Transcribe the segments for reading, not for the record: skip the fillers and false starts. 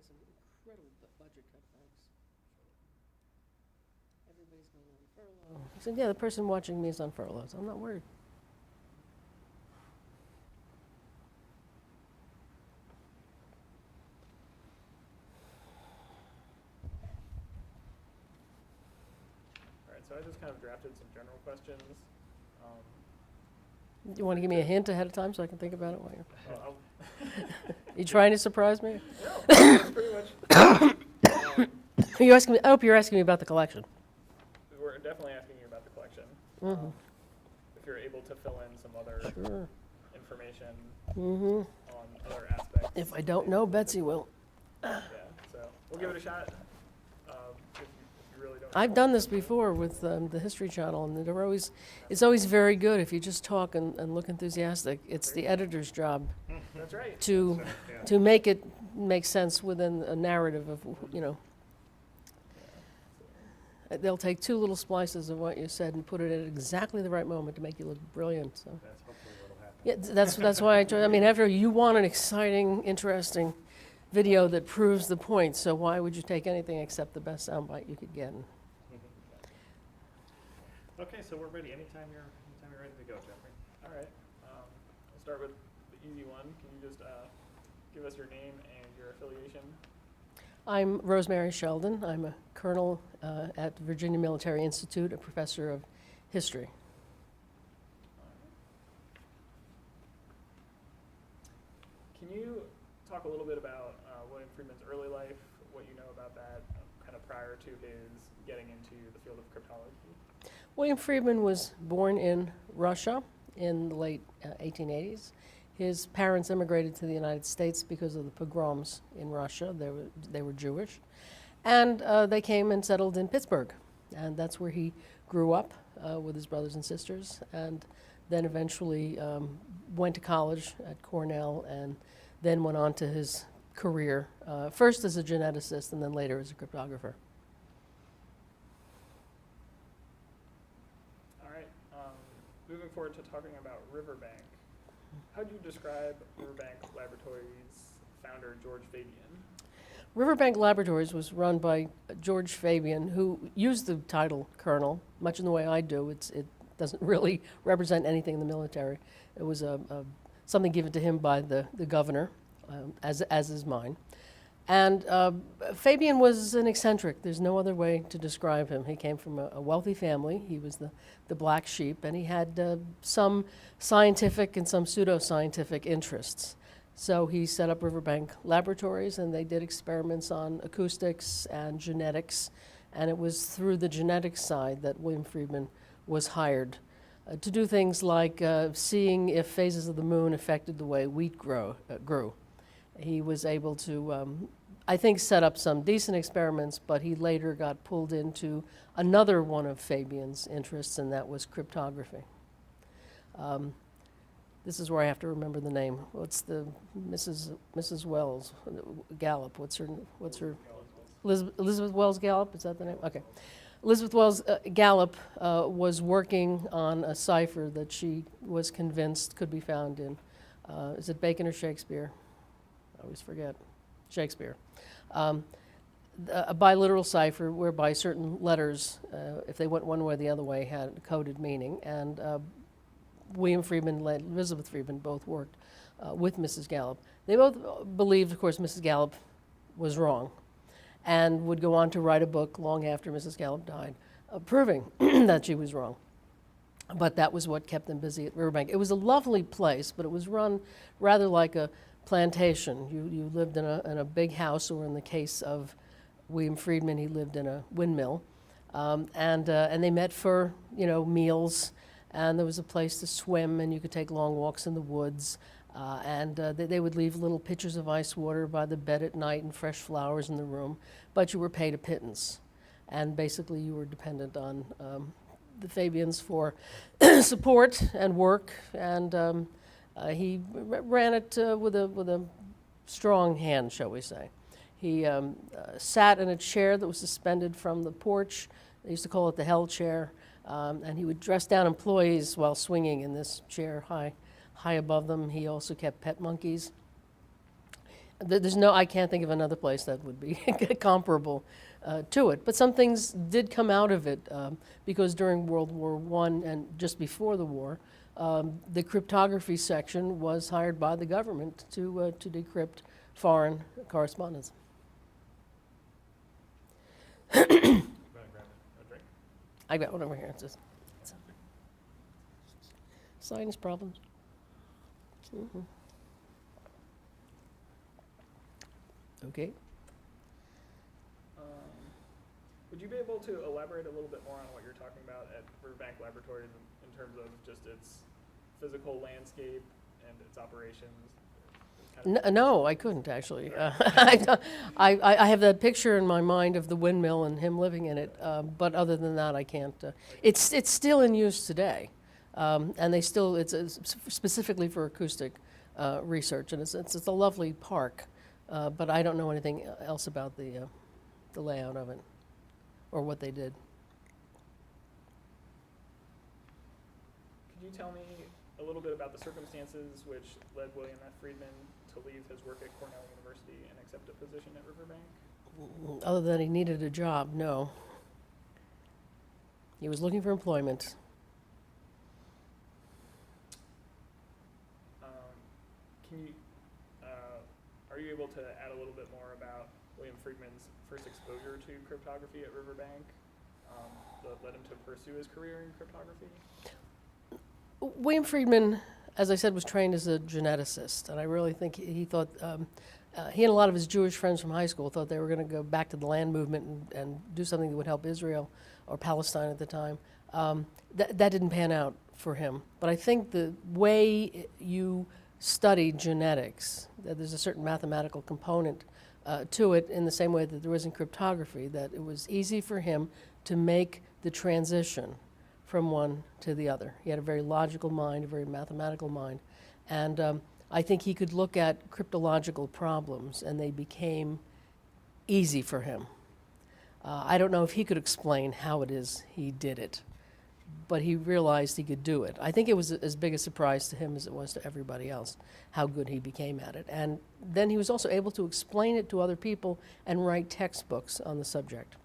some incredible budget cutbacks. Everybody's going on furlough. I said, yeah, the person watching me is on furlough, so I'm not worried. All right, so I just kind of drafted some general questions. You want to give me a hint ahead of time so I can think about it while you're... Well, You trying to surprise me? no, that's pretty much. You asking me? I hope you're asking me about the collection. We're definitely asking you about the collection. Mm-hmm. If you're able to fill in some other Sure. information Mm-hmm. on other aspects. If I don't know, Betsy will. Yeah, so we'll give it a shot. If you really don't. I've done this before with the History Channel, and it's always very good if you just talk and look enthusiastic. It's the editor's job That's right. to make it make sense within a narrative of, you know. They'll take two little splices of what you said and put it at exactly the right moment to make you look brilliant. So That's hopefully what'll happen. yeah, that's why I try. I mean, after you want an exciting, interesting video that proves the point, so why would you take anything except the best soundbite you could get? Okay, so we're ready. Anytime you're ready to go, Jeffrey. All right. We'll start with the easy one. Can you just give us your name and your affiliation? I'm Rosemary Sheldon. I'm a colonel at the Virginia Military Institute, a professor of history. Can you talk a little bit about William Friedman's early life, what you know about that, kind of prior to his getting into the field of cryptology? William Friedman was born in Russia in the late 1880s. His parents immigrated to the United States because of the pogroms in Russia. They were Jewish. And they came and settled in Pittsburgh. And that's where he grew up with his brothers and sisters, and then eventually went to college at Cornell, and then went on to his career, first as a geneticist and then later as a cryptographer. All right. Moving forward to talking about Riverbank. How do you describe Riverbank Laboratories founder George Fabian? Riverbank Laboratories was run by George Fabian, who used the title colonel, much in the way I do. It doesn't really represent anything in the military. It was something given to him by the governor, as is mine. And Fabian was an eccentric. There's no other way to describe him. He came from a wealthy family. He was the black sheep, and he had some scientific and some pseudoscientific interests. So he set up Riverbank Laboratories, and they did experiments on acoustics and genetics. And it was through the genetics side that William Friedman was hired to do things like seeing if phases of the moon affected the way wheat grew. He was able to, I think, set up some decent experiments, but he later got pulled into another one of Fabian's interests, and that was cryptography. This is where I have to remember the name. What's the Mrs. Wells Gallup? What's her Elizabeth Wells Gallup? Is that the name? Okay. Elizabeth Wells Gallup was working on a cipher that she was convinced could be found in, is it Bacon or Shakespeare? I always forget. Shakespeare. A biliteral cipher whereby certain letters, if they went one way or the other way, had a coded meaning. And William Friedman and Elizabeth Friedman both worked with Mrs. Gallup. They both believed, of course, Mrs. Gallup was wrong, and would go on to write a book long after Mrs. Gallup died, proving that she was wrong. But that was what kept them busy at Riverbank. It was a lovely place, but it was run rather like a plantation. You lived in a big house, or in the case of William Friedman, he lived in a windmill, and they met for meals. And there was a place to swim, and you could take long walks in the woods. They would leave little pitchers of ice water by the bed at night and fresh flowers in the room. But you were paid a pittance. And basically you were dependent on the Fabians for support and work. And he ran it with a strong hand, shall we say. He sat in a chair that was suspended from the porch. They used to call it the hell chair. And he would dress down employees while swinging in this chair high above them. He also kept pet monkeys. I can't think of another place that would be comparable to it. But some things did come out of it because during World War I and just before the war, the cryptography section was hired by the government to decrypt foreign correspondence. You want to grab a drink? I got one over here. It's sinus problems. Mhm. Okay. Would you be able to elaborate a little bit more on what you're talking about at Riverbank Laboratories in terms of just its physical landscape and its operations? No, I couldn't actually. I have that picture in my mind of the windmill and him living in it, but other than that, I can't. It's still in use today, and it's specifically for acoustic research, and it's a lovely park, but I don't know anything else about the layout of it or what they did. Could you tell me a little bit about the circumstances which led William F. Friedman to leave his work at Cornell University and accept a position at Riverbank? Other than he needed a job, no. He was looking for employment. Are you able to add a little bit more about William Friedman's first exposure to cryptography at Riverbank that led him to pursue his career in cryptography? William Friedman, as I said, was trained as a geneticist, and I really think he thought, he and a lot of his Jewish friends from high school thought they were going to go back to the land movement and do something that would help Israel, or Palestine at the time. That didn't pan out for him. But I think the way you study genetics, that there's a certain mathematical component to it in the same way that there was in cryptography, that it was easy for him to make the transition from one to the other. He had a very logical mind, a very mathematical mind, and I think he could look at cryptological problems and they became easy for him. I don't know if he could explain how it is he did it, but he realized he could do it. I think it was as big a surprise to him as it was to everybody else, how good he became at it. And then he was also able to explain it to other people and write textbooks on the subject.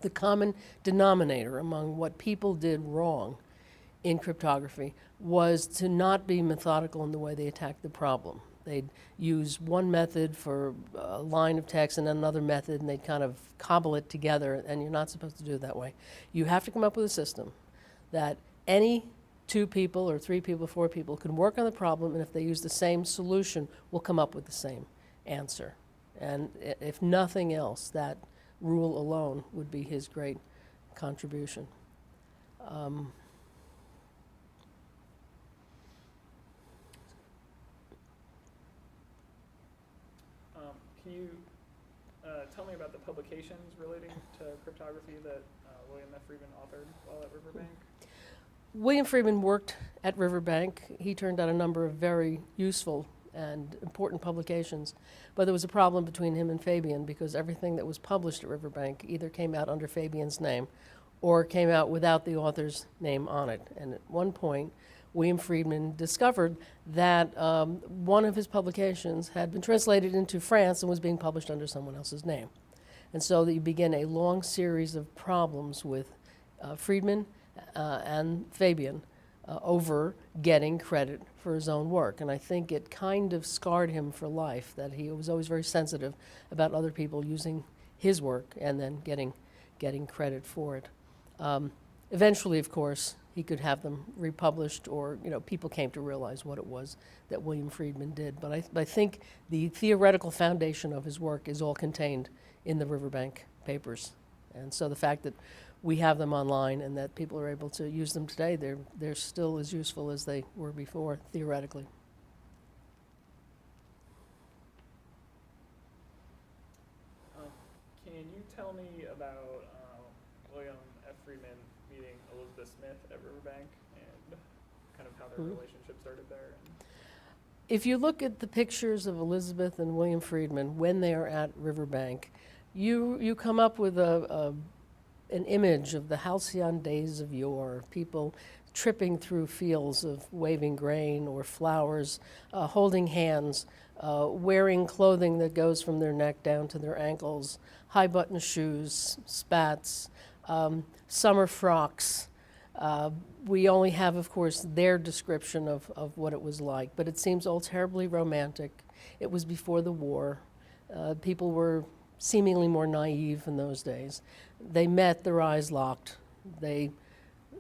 The common denominator among what people did wrong in cryptography was to not be methodical in the way they attacked the problem. They'd use one method for a line of text and another method, and they'd kind of cobble it together, and you're not supposed to do it that way. You have to come up with a system that any 2 people or 3 people, 4 people can work on the problem, and if they use the same solution, will come up with the same answer. And if nothing else, that rule alone would be his great contribution. Can you tell me about the publications relating to cryptography that William F. Friedman authored while at Riverbank? William Friedman worked at Riverbank. He turned out a number of very useful and important publications, but there was a problem between him and Fabian because everything that was published at Riverbank either came out under Fabian's name or came out without the author's name on it. And at one point, William Friedman discovered that one of his publications had been translated into France and was being published under someone else's name. And so that you begin a long series of problems with Friedman and Fabian over getting credit for his own work. And I think it kind of scarred him for life, that he was always very sensitive about other people using his work and then getting credit for it. Eventually, of course, he could have them republished, or people came to realize what it was that William Friedman did. But I think the theoretical foundation of his work is all contained in the Riverbank papers. And so the fact that we have them online and that people are able to use them today, they're still as useful as they were before, theoretically. Can you tell me about William F. Friedman meeting Elizabeth Smith at Riverbank and kind of how their relationship started there? If you look at the pictures of Elizabeth and William Friedman when they are at Riverbank, you come up with an image of the halcyon days of yore, people tripping through fields of waving grain or flowers, holding hands, wearing clothing that goes from their neck down to their ankles, high button shoes, spats, summer frocks. We only have, of course, their description of what it was like, but it seems all terribly romantic. It was before the war. People were seemingly more naive in those days. They met, their eyes locked. They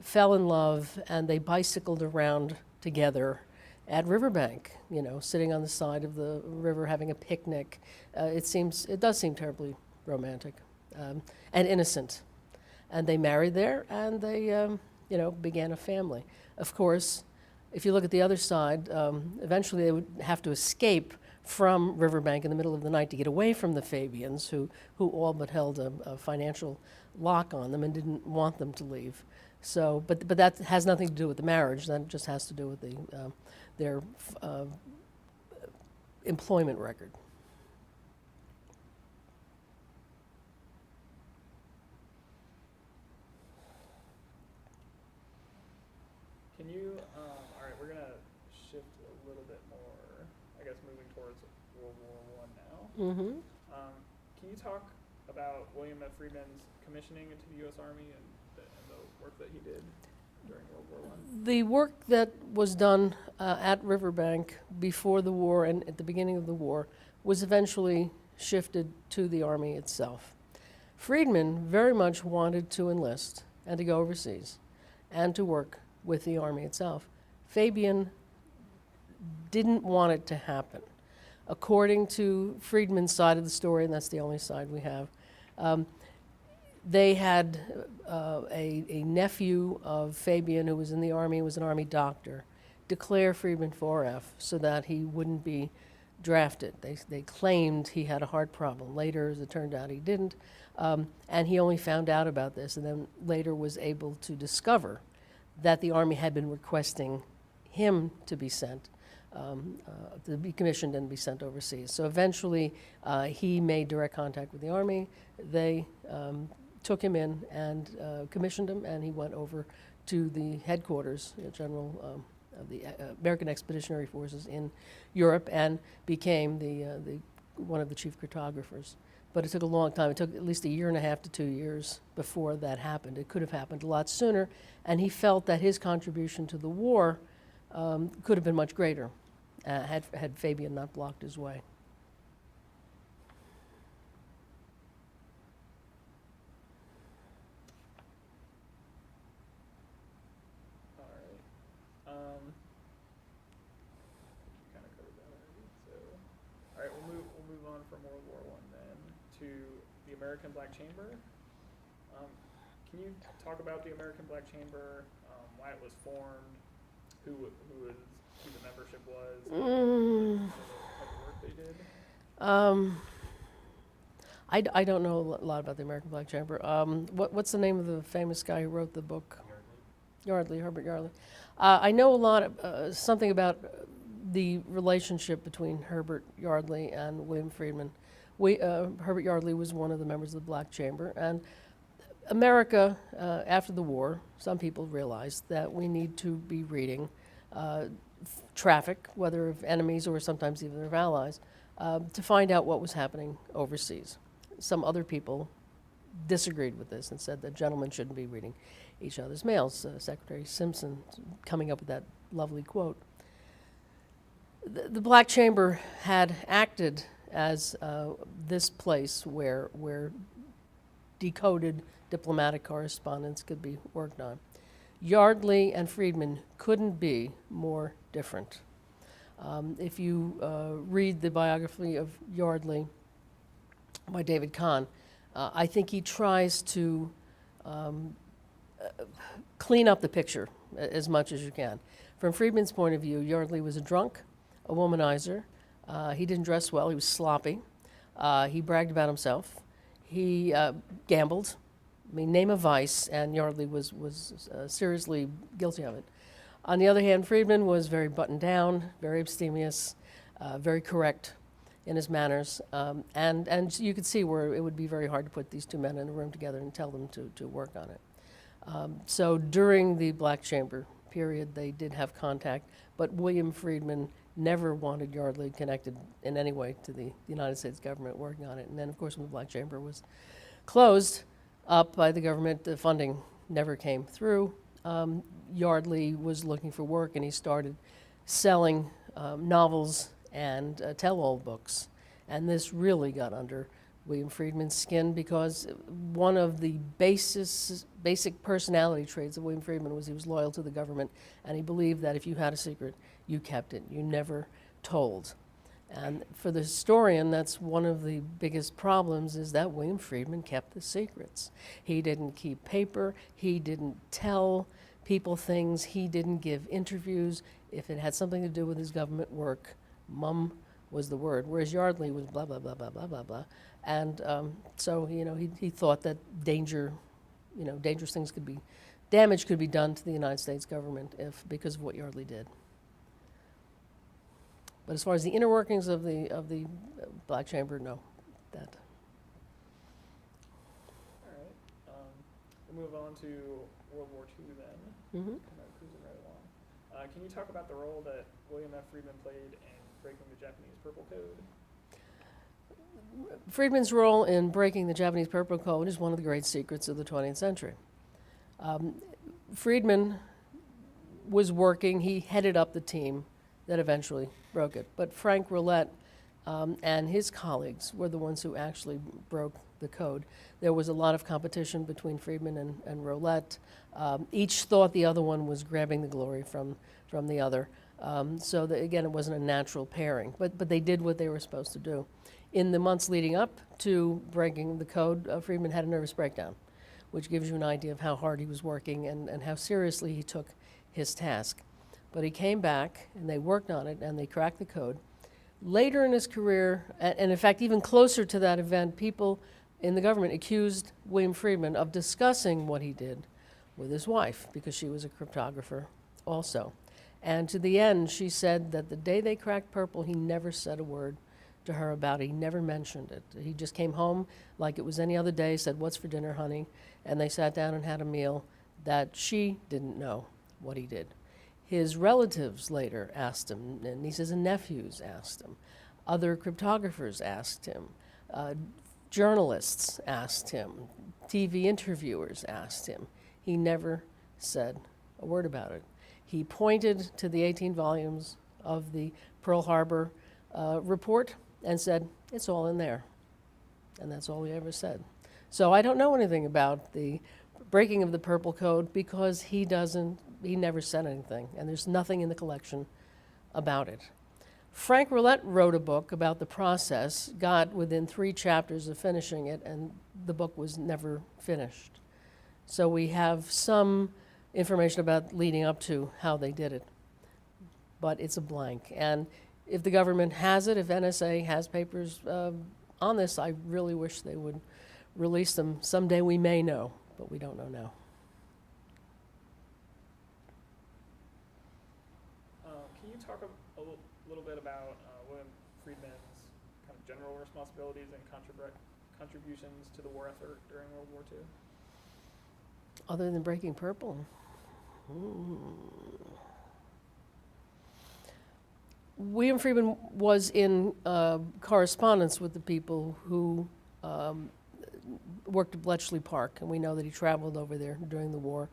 fell in love, and they bicycled around together at Riverbank, you know, sitting on the side of the river having a picnic. It does seem terribly romantic and innocent. And they married there, and they, you know, began a family. Of course, if you look at the other side, eventually they would have to escape from Riverbank in the middle of the night to get away from the Fabians, who all but held a financial lock on them and didn't want them to leave. So, but that has nothing to do with the marriage. That just has to do with their employment record. Can you, all right, we're gonna shift a little bit more, I guess, moving towards World War I now. Mm-hmm. Can you talk about William F. Friedman's commissioning into the U.S. Army and the work that he did during World War I? The work that was done at Riverbank before the war and at the beginning of the war was eventually shifted to the Army itself. Friedman very much wanted to enlist and to go overseas and to work with the Army itself. Fabian didn't want it to happen. According to Friedman's side of the story, and that's the only side we have, they had a nephew of Fabian who was in the Army, was an Army doctor, declare Friedman 4F so that he wouldn't be drafted. They claimed he had a heart problem. Later, as it turned out, he didn't. And he only found out about this and then later was able to discover that the Army had been requesting him to be sent, to be commissioned and be sent overseas. So eventually, he made direct contact with the Army. They took him in and commissioned him, and he went over to the headquarters, General of the American Expeditionary Forces in Europe, and became one of the chief cartographers. But it took a long time. It took at least 1.5 to 2 years before that happened. It could have happened a lot sooner, and he felt that his contribution to the war could have been much greater had Fabian not blocked his way. All right. Kind of covered that already. So, all right, we'll move on from World War I then to the American Black Chamber. Can you talk about the American Black Chamber, why it was formed, who the membership was, the type of work they did? I don't know a lot about the American Black Chamber. What's the name of the famous guy who wrote the book? Yardley, Herbert Yardley. I know a lot, something about the relationship between Herbert Yardley and William Friedman. Herbert Yardley was one of the members of the Black Chamber, and America, after the war, some people realized that we need to be reading traffic, whether of enemies or sometimes even of allies, to find out what was happening overseas. Some other people disagreed with this and said that gentlemen shouldn't be reading each other's mails. Secretary Simpson coming up with that lovely quote. The Black Chamber had acted as this place where decoded diplomatic correspondence could be worked on. Yardley and Friedman couldn't be more different. If you read the biography of Yardley by David Kahn, I think he tries to clean up the picture as much as you can. From Friedman's point of view, Yardley was a drunk, a womanizer. He didn't dress well. He was sloppy. He bragged about himself. He gambled. I mean, name a vice, and Yardley was seriously guilty of it. On the other hand, Friedman was very buttoned down, very abstemious, very correct in his manners, and you could see where it would be very hard to put these two men in a room together and tell them to work on it. So during the Black Chamber period, they did have contact, but William Friedman never wanted Yardley connected in any way to the United States government working on it. And then, of course, when the Black Chamber was closed up by the government, the funding never came through. Yardley was looking for work, and he started selling novels and tell-all books. And this really got under William Friedman's skin, because one of the basic personality traits of William Friedman was he was loyal to the government, and he believed that if you had a secret, you kept it. You never told. And for the historian, that's one of the biggest problems, is that William Friedman kept the secrets. He didn't keep paper. He didn't tell people things. He didn't give interviews. If it had something to do with his government work, mum was the word, whereas Yardley was blah, blah, blah, blah, blah, blah, blah. And so, he thought that dangerous things damage could be done to the United States government because of what Yardley did. But as far as the inner workings of the Black Chamber, no, that. All right. We'll move on to World War II then. Mm-hmm. Kind of cruising right along. Can you talk about the role that William F. Friedman played in breaking the Japanese Purple Code? Friedman's role in breaking the Japanese Purple Code is one of the great secrets of the 20th century. Friedman was working, he headed up the team that eventually broke it. But Frank Roulette and his colleagues were the ones who actually broke the code. There was a lot of competition between Friedman and Roulette. Each thought the other one was grabbing the glory from the other. So that, again, it wasn't a natural pairing, but they did what they were supposed to do. In the months leading up to breaking the code, Friedman had a nervous breakdown, which gives you an idea of how hard he was working and how seriously he took his task. But he came back, and they worked on it, and they cracked the code. Later in his career, and in fact, even closer to that event, people in the government accused William Friedman of discussing what he did with his wife, because she was a cryptographer also. And to the end, she said that the day they cracked Purple, he never said a word to her about it. He never mentioned it. He just came home like it was any other day, said, "What's for dinner, honey?" And they sat down and had a meal that she didn't know what he did. His relatives later asked him, and nieces and nephews asked him. Other cryptographers asked him. Journalists asked him. TV interviewers asked him. He never said a word about it. He pointed to the 18 volumes of the Pearl Harbor report and said, "It's all in there." And that's all he ever said. So I don't know anything about the breaking of the Purple Code, because he never said anything, and there's nothing in the collection about it. Frank Roulette wrote a book about the process, got within 3 chapters of finishing it, and the book was never finished. So we have some information about leading up to how they did it, but it's a blank. And if the government has it, if NSA has papers on this, I really wish they would release them. Someday we may know, but we don't know now. Can you talk a little bit about William Friedman's kind of general responsibilities and contributions to the war effort during World War II? Other than breaking Purple? William Friedman was in correspondence with the people who worked at Bletchley Park, and we know that he traveled over there during the war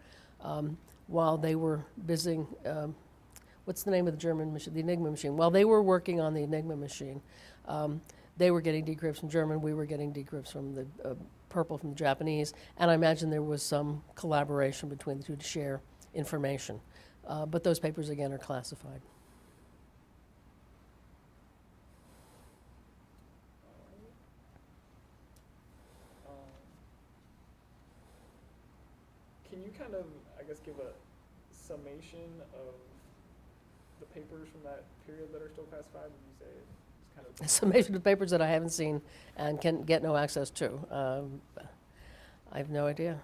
while they were busy. What's the name of the German machine? The Enigma machine. While they were working on the Enigma machine, they were getting decrypts from German. We were getting decrypts from the Purple from the Japanese, and I imagine there was some collaboration between the two to share information. But those papers, again, are classified. Can you kind of, I guess, give a summation of the papers from that period that are still classified? Would you say it's kind of Summation of papers that I haven't seen and can get no access to. I have no idea.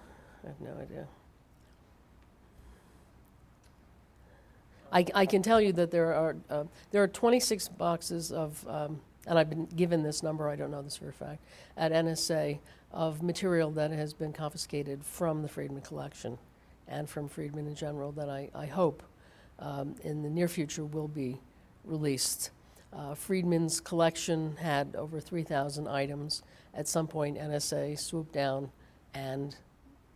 I can tell you that there are 26 boxes of, and I've been given this number, I don't know this for a fact, at NSA, of material that has been confiscated from the Friedman collection and from Friedman in general that I hope in the near future will be released. Friedman's collection had over 3,000 items. At some point, NSA swooped down and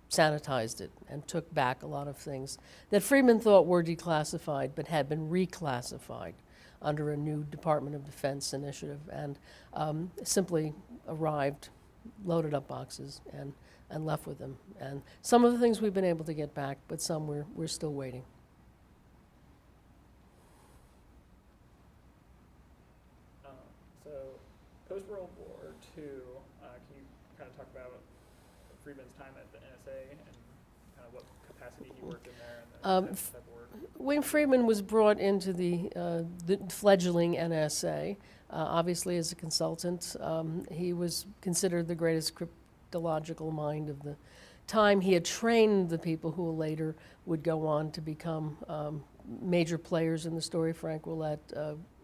sanitized it and took back a lot of things that Friedman thought were declassified but had been reclassified under a new Department of Defense initiative, and simply arrived, loaded up boxes, and left with them. And some of the things we've been able to get back, but some we're still waiting. So, post-World War II, can you kind of talk about Friedman's time at the NSA and kind of what capacity he worked in there and the type of work? William Friedman was brought into the fledgling NSA, obviously as a consultant. He was considered the greatest cryptological mind of the time. He had trained the people who later would go on to become major players in the story, Frank Willett,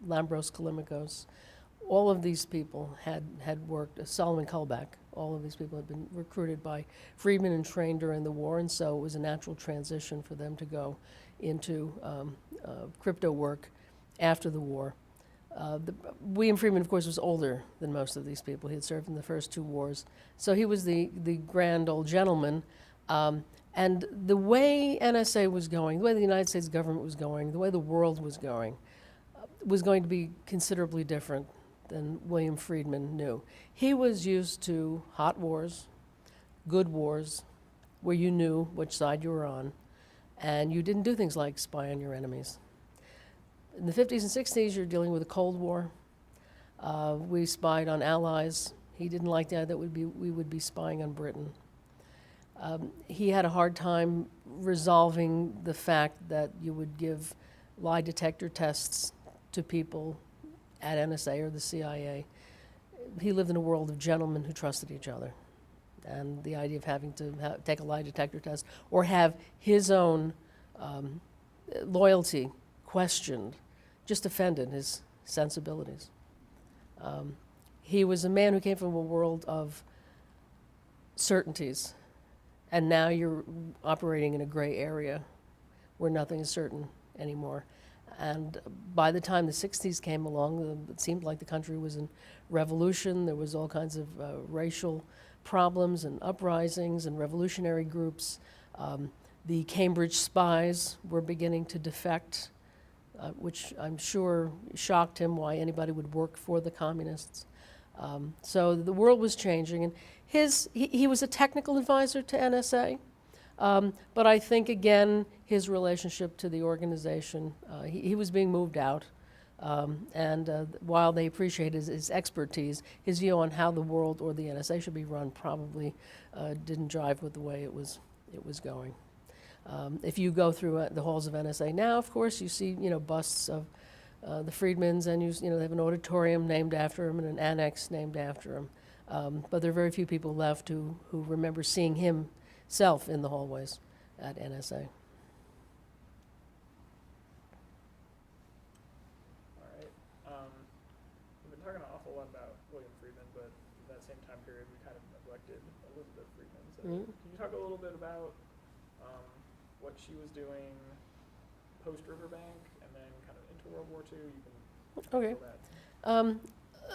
Lambros Kalimakos. All of these people had worked, Solomon Kullback, all of these people had been recruited by Friedman and trained during the war, and so it was a natural transition for them to go into crypto work after the war. William Friedman, of course, was older than most of these people. He had served in the first two wars. So he was the grand old gentleman. And the way NSA was going, the way the United States government was going, the way the world was going to be considerably different than William Friedman knew. He was used to hot wars, good wars, where you knew which side you were on, and you didn't do things like spy on your enemies. In the 50s and 60s, you're dealing with a Cold War. We spied on allies. He didn't like the idea that we would be spying on Britain. He had a hard time resolving the fact that you would give lie detector tests to people at NSA or the CIA. He lived in a world of gentlemen who trusted each other. And the idea of having to take a lie detector test or have his own loyalty questioned just offended his sensibilities. He was a man who came from a world of certainties, and now you're operating in a gray area where nothing is certain anymore. And by the time the 60s came along, it seemed like the country was in revolution. There was all kinds of racial problems and uprisings and revolutionary groups. The Cambridge spies were beginning to defect, which I'm sure shocked him why anybody would work for the communists. So the world was changing, and he was a technical advisor to NSA. But I think, again, his relationship to the organization, he was being moved out. And while they appreciated his expertise, his view on how the world or the NSA should be run probably didn't jive with the way it was going. If you go through the halls of NSA now, of course, you see busts of the Friedmans, and they have an auditorium named after him and an annex named after him. But there are very few people left who remember seeing himself in the hallways at NSA. All right. We've been talking an awful lot about William Friedman, but at that same time period, we kind of neglected Elizabeth Friedman. So can you talk a little bit about what she was doing post-Riverbank and then kind of into World War II? You can Okay. that.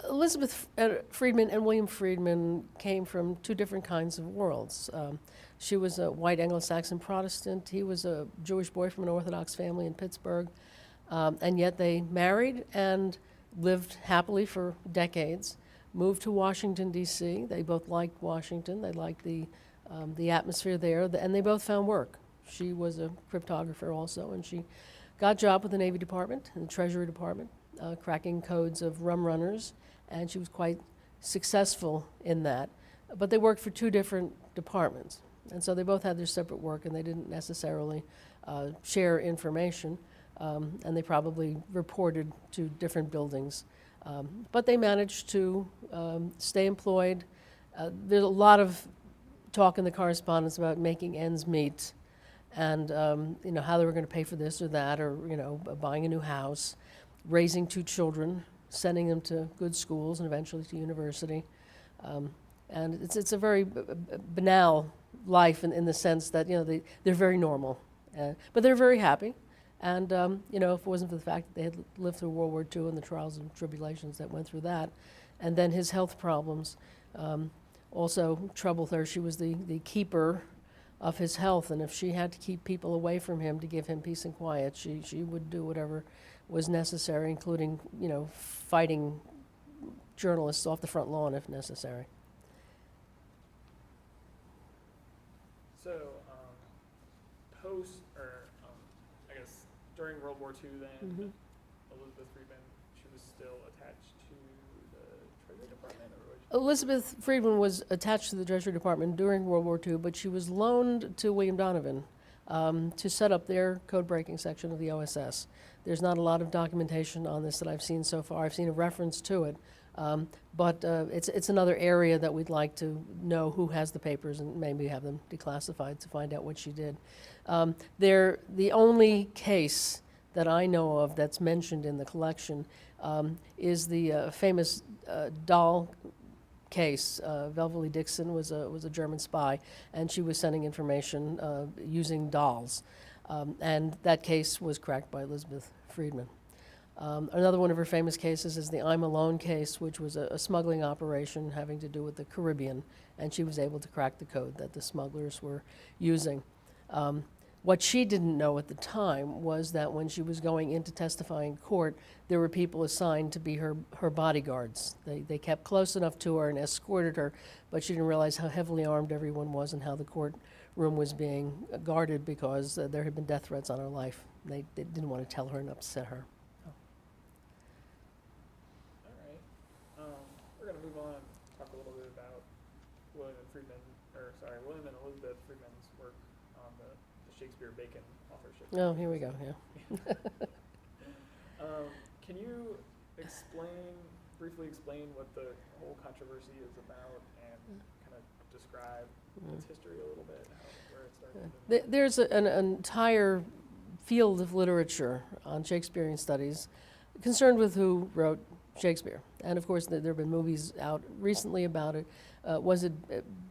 Elizabeth Friedman and William Friedman came from two different kinds of worlds. She was a white Anglo-Saxon Protestant. He was a Jewish boy from an Orthodox family in Pittsburgh. And yet they married and lived happily for decades, moved to Washington, D.C. They both liked Washington. They liked the atmosphere there, and they both found work. She was a cryptographer also, and she got a job with the Navy Department and the Treasury Department, cracking codes of rum runners, and she was quite successful in that. But they worked for two different departments, and so they both had their separate work, and they didn't necessarily share information, and they probably reported to different buildings. But they managed to stay employed. There's a lot of talk in the correspondence about making ends meet, and how they were going to pay for this or that, or buying a new house, raising two children, sending them to good schools and eventually to university. And it's a very banal life in the sense that they're very normal, but they're very happy, And, if it wasn't for the fact that they had lived through World War II and the trials and tribulations that went through that, and then his health problems also troubled her. She was the keeper of his health, and if she had to keep people away from him to give him peace and quiet, she would do whatever was necessary, including, fighting journalists off the front lawn if necessary. So, I guess during World War II, then Elizabeth Friedman, she was still attached to the Treasury Department, or was she? Elizabeth Friedman was attached to the Treasury Department during World War II, but she was loaned to William Donovan to set up their code-breaking section of the OSS. There's not a lot of documentation on this that I've seen so far. I've seen a reference to it, but it's another area that we'd like to know who has the papers and maybe have them declassified to find out what she did. The only case that I know of that's mentioned in the collection is the famous doll case. Beverly Dixon was a German spy, and she was sending information using dolls. And that case was cracked by Elizabeth Friedman. Another one of her famous cases is the I'm Alone case, which was a smuggling operation having to do with the Caribbean, and she was able to crack the code that the smugglers were using. What she didn't know at the time was that when she was going in to testify in court, there were people assigned to be her bodyguards. They kept close enough to her and escorted her, but she didn't realize how heavily armed everyone was and how the courtroom was being guarded because there had been death threats on her life. They didn't want to tell her and upset her. All right. We're going to move on and talk a little bit about William and Elizabeth Friedman's work on the Shakespeare Bacon authorship. Oh, here we go, yeah. Can you briefly explain what the whole controversy is about and kind of describe its history a little bit, where it started? There's an entire field of literature on Shakespearean studies concerned with who wrote Shakespeare. And of course, there have been movies out recently about it. Was it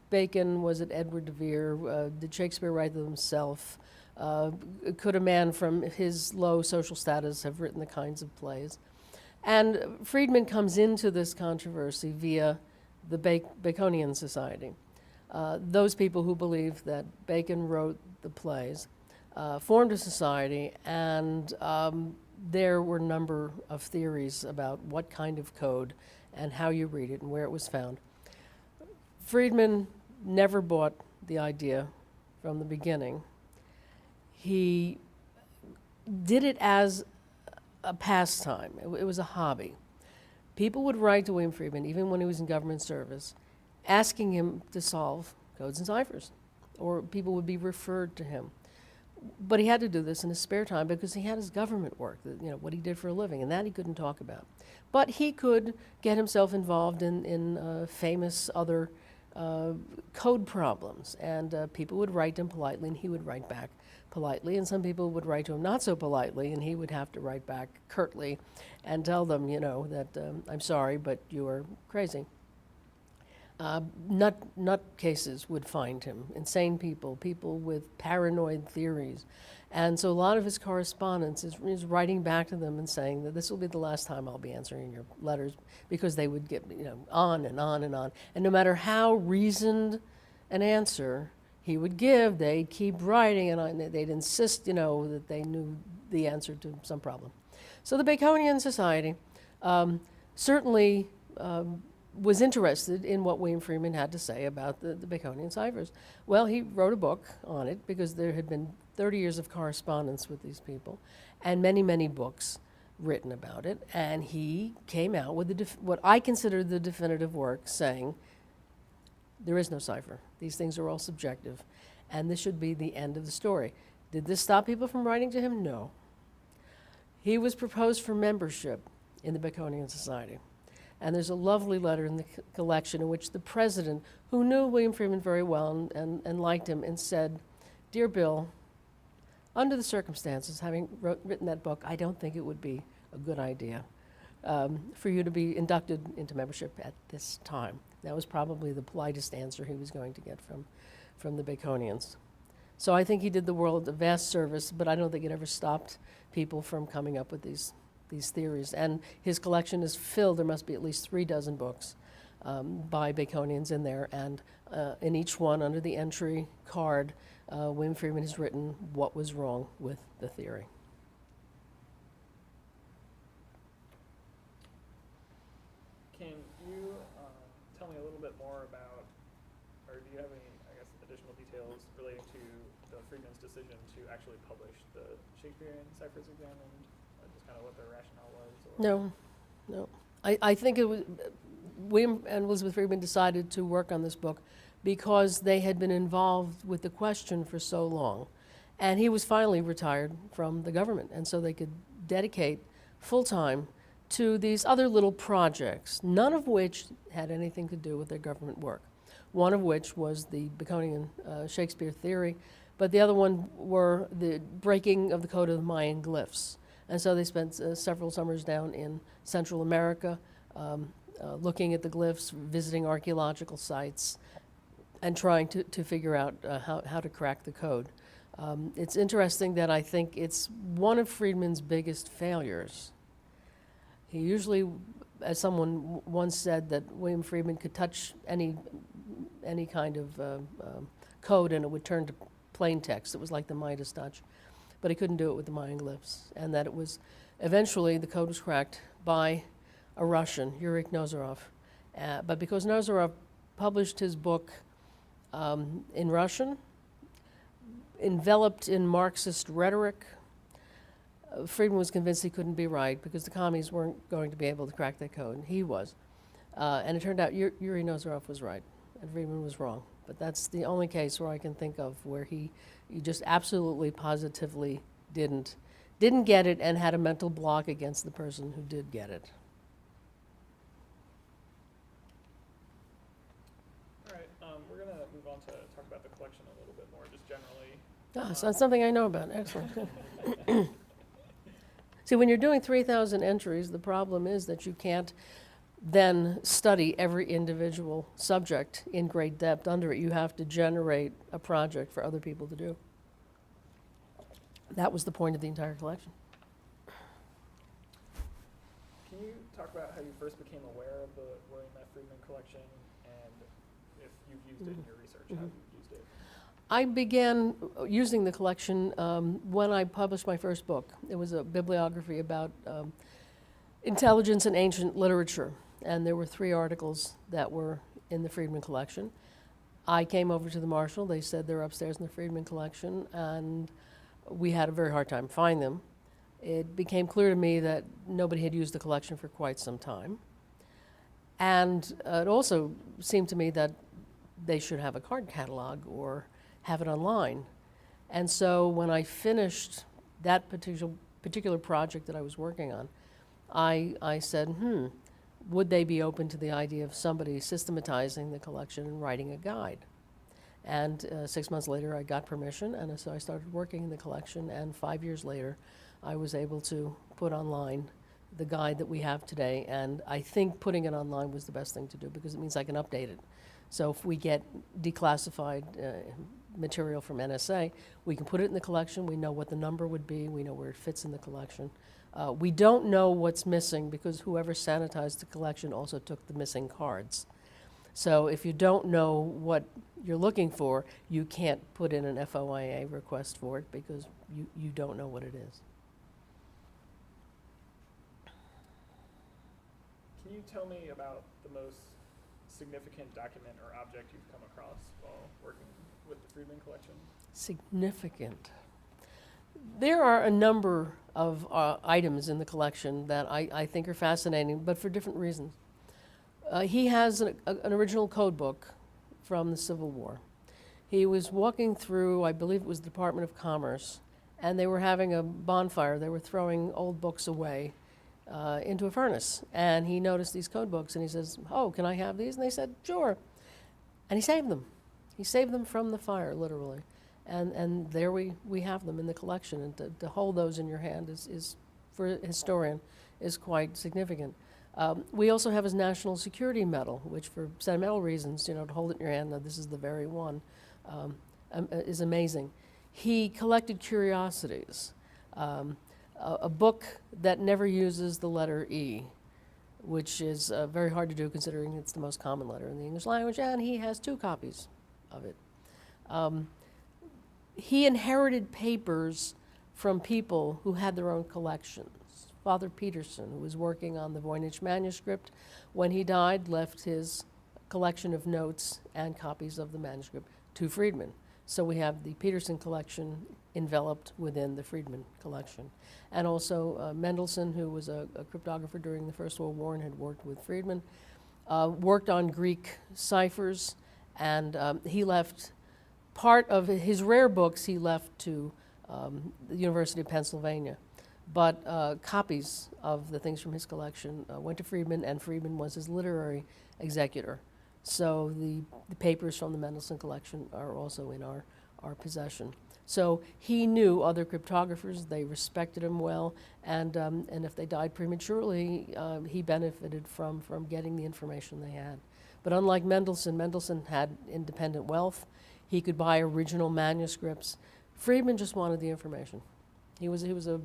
Bacon? Was it Edward de Vere? Did Shakespeare write them himself? Could a man from his low social status have written the kinds of plays? And Friedman comes into this controversy via the Baconian Society. Those people who believe that Bacon wrote the plays formed a society, and there were a number of theories about what kind of code and how you read it and where it was found. Friedman never bought the idea from the beginning. He did it as a pastime. It was a hobby. People would write to William Friedman, even when he was in government service, asking him to solve codes and ciphers, or people would be referred to him. But he had to do this in his spare time because he had his government work, what he did for a living, and that he couldn't talk about. But he could get himself involved in famous other code problems, and people would write him politely, and he would write back politely, and some people would write to him not so politely, and he would have to write back curtly and tell them, that I'm sorry, but you are crazy. Nut cases would find him, insane people with paranoid theories. And so a lot of his correspondence is writing back to them and saying that this will be the last time I'll be answering your letters, because they would get on and on and on. And no matter how reasoned an answer he would give, they'd keep writing, and they'd insist that they knew the answer to some problem. So the Baconian Society certainly was interested in what William Friedman had to say about the Baconian ciphers. Well, he wrote a book on it because there had been 30 years of correspondence with these people and many, many books written about it. And he came out with what I consider the definitive work, saying there is no cipher. These things are all subjective, and this should be the end of the story. Did this stop people from writing to him? No. He was proposed for membership in the Baconian Society. And there's a lovely letter in the collection in which the president, who knew William Friedman very well and liked him, and said, "Dear Bill, under the circumstances, having written that book, I don't think it would be a good idea for you to be inducted into membership at this time." That was probably the politest answer he was going to get from the Baconians. So I think he did the world a vast service, but I don't think it ever stopped people from coming up with these theories. And his collection is filled, there must be at least 36 books by Baconians in there, and in each one, under the entry card, William Friedman has written what was wrong with the theory. Can you tell me a little bit more about, or do you have any, I guess, additional details relating to the Friedman's decision to actually publish the Shakespearean ciphers again, and just kind of what their rationale was? Or? No. I think it was William and Elizabeth Friedman decided to work on this book because they had been involved with the question for so long. And he was finally retired from the government, and so they could dedicate full-time to these other little projects, none of which had anything to do with their government work. One of which was the Baconian Shakespeare theory, but the other one were the breaking of the code of the Mayan glyphs. And so they spent several summers down in Central America looking at the glyphs, visiting archaeological sites, and trying to figure out how to crack the code. It's interesting that I think it's one of Friedman's biggest failures. He usually, as someone once said, that William Friedman could touch any kind of code and it would turn to plain text. It was like the Midas touch. But he couldn't do it with the Mayan glyphs. And that it was, eventually the code was cracked by a Russian, Yuri Nozorov. But because Nozorov published his book in Russian, enveloped in Marxist rhetoric, Friedman was convinced he couldn't be right because the commies weren't going to be able to crack that code. He was. And it turned out Yuri Nozorov was right and Friedman was wrong. But that's the only case where I can think of where he just absolutely, positively didn't get it and had a mental block against the person who did get it. All right, we're going to move on to talk about the collection a little bit more, just generally. Ah, so that's something I know about. Excellent. See, when you're doing 3,000 entries, the problem is that you can't then study every individual subject in great depth under it. You have to generate a project for other people to do. That was the point of the entire collection. Can you talk about how you first became aware of the William F. Friedman collection and if you've used it in your research, how you've used it? I began using the collection when I published my first book. It was a bibliography about intelligence in ancient literature, and there were 3 articles that were in the Friedman collection. I came over to the Marshall. They said they're upstairs in the Friedman collection, and we had a very hard time finding them. It became clear to me that nobody had used the collection for quite some time. And it also seemed to me that they should have a card catalog or have it online. And so when I finished that particular project that I was working on, I said, would they be open to the idea of somebody systematizing the collection and writing a guide? And 6 months later, I got permission, and so I started working in the collection, and 5 years later, I was able to put online the guide that we have today, and I think putting it online was the best thing to do because it means I can update it. So if we get declassified material from NSA, we can put it in the collection, we know what the number would be, we know where it fits in the collection. We don't know what's missing because whoever sanitized the collection also took the missing cards. So if you don't know what you're looking for, you can't put in an FOIA request for it because you don't know what it is. Can you tell me about the most significant document or object you've come across while working with the Friedman collection? Significant. There are a number of items in the collection that I think are fascinating, but for different reasons. He has an original code book from the Civil War. He was walking through, I believe it was the Department of Commerce, and they were having a bonfire. They were throwing old books away into a furnace. And he noticed these code books, and he says, "Oh, can I have these?" And they said, "Sure." And he saved them. He saved them from the fire, literally. And there we have them in the collection. And to hold those in your hand is for a historian, is quite significant. We also have his National Security Medal, which for sentimental reasons, to hold it in your hand, now this is the very one, is amazing. he collected curiosities. A book that never uses the letter E, which is very hard to do considering it's the most common letter in the English language, and he has 2 copies of it. He inherited papers from people who had their own collections. Father Peterson, who was working on the Voynich manuscript, when he died, left his collection of notes and copies of the manuscript to Friedman. So we have the Peterson collection enveloped within the Friedman collection. And also Mendelssohn, who was a cryptographer during the First World War and had worked with Friedman, worked on Greek ciphers, and he left part of his rare books he left to the University of Pennsylvania. But copies of the things from his collection went to Friedman, and Friedman was his literary executor. So the papers from the Mendelssohn collection are also in our possession. So he knew other cryptographers, they respected him well, and if they died prematurely, he benefited from getting the information they had. But unlike Mendelssohn had independent wealth. He could buy original manuscripts. Friedman just wanted the information. He was a